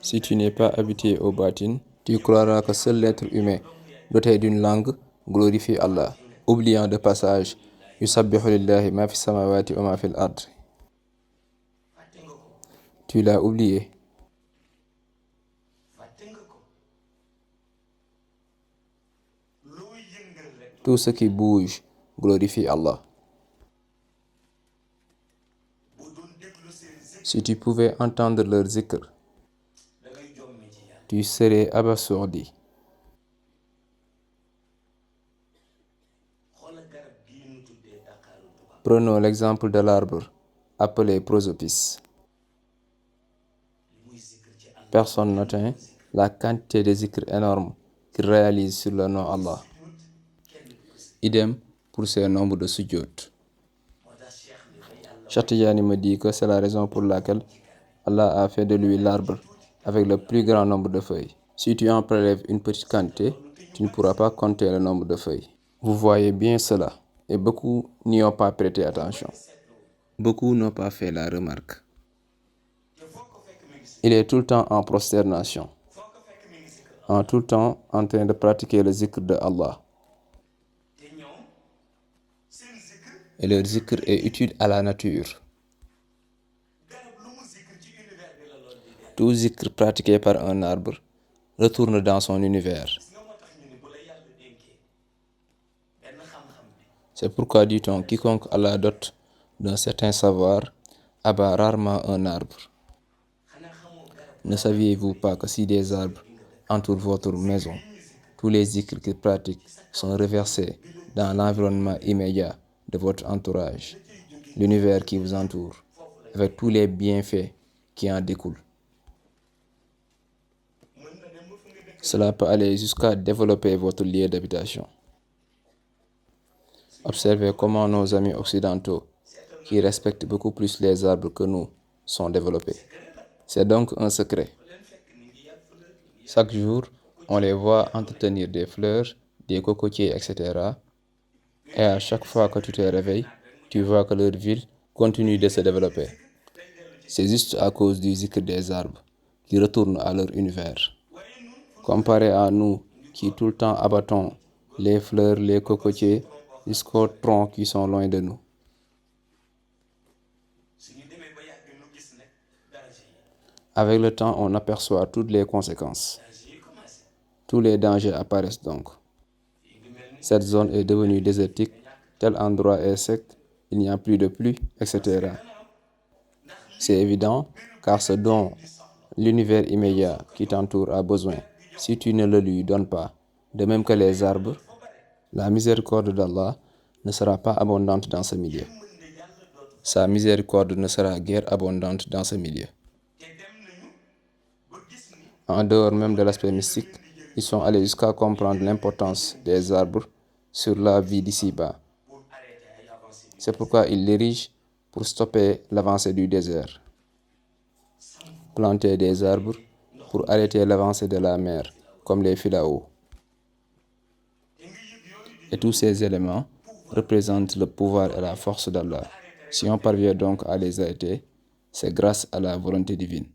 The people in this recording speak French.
Si tu n'es pas habitué au batin, tu croiras que seul l'être humain doté d'une langue glorifie Allah, oubliant de passage Yusabbihu lillahi ma fi samawati wa ma fil ard. Tu l'as oublié. Tout ce qui bouge glorifie Allah. Si tu pouvais entendre leur zikr, tu serais abasourdi. Prenons l'exemple de l'arbre appelé prosopis. Personne n'atteint la quantité de zikr énorme qu'il réalise sur le nom Allah. Idem pour ses nombres de sujud. Cheikh Tidiane me dit que c'est la raison pour laquelle Allah a fait de lui l'arbre avec le plus grand nombre de feuilles. Si tu en prélèves une petite quantité, tu ne pourras pas compter le nombre de feuilles. Vous voyez bien cela, et beaucoup n'y ont pas prêté attention. Beaucoup n'ont pas fait la remarque. Il est tout le temps en prosternation, en tout le temps en train de pratiquer le zikr de Allah. Et leur zikr est utile à la nature. Tout zikr pratiqué par un arbre retourne dans son univers. C'est pourquoi dit-on, quiconque Allah dote d'un certain savoir abat rarement un arbre. Ne saviez-vous pas que si des arbres entourent votre maison, tous les zikrs qu'ils pratiquent sont reversés dans l'environnement immédiat de votre entourage, l'univers qui vous entoure, avec tous les bienfaits qui en découlent. Cela peut aller jusqu'à développer votre lieu d'habitation. Observez comment nos amis occidentaux, qui respectent beaucoup plus les arbres que nous, sont développés. C'est donc un secret. Chaque jour, on les voit entretenir des fleurs, des cocotiers, etc. Et à chaque fois que tu te réveilles, tu vois que leur ville continue de se développer. C'est juste à cause du zikr des arbres qui retournent à leur univers. Comparé à nous qui tout le temps abattons les fleurs, les cocotiers jusqu'aux troncs qui sont loin de nous. Avec le temps, on aperçoit toutes les conséquences. Tous les dangers apparaissent donc. Cette zone est devenue désertique, tel endroit est sec, il n'y a plus de pluie, etc. C'est évident, car ce dont l'univers immédiat qui t'entoure a besoin, si tu ne le lui donnes pas, de même que les arbres, la miséricorde d'Allah ne sera pas abondante dans ce milieu. Sa miséricorde ne sera guère abondante dans ce milieu. En dehors même de l'aspect mystique, ils sont allés jusqu'à comprendre l'importance des arbres sur la vie d'ici-bas. C'est pourquoi ils l'érigent pour stopper l'avancée du désert. Planter des arbres pour arrêter l'avancée de la mer, comme les filaos. Et tous ces éléments représentent le pouvoir et la force d'Allah. Si on parvient donc à les arrêter, c'est grâce à la volonté divine.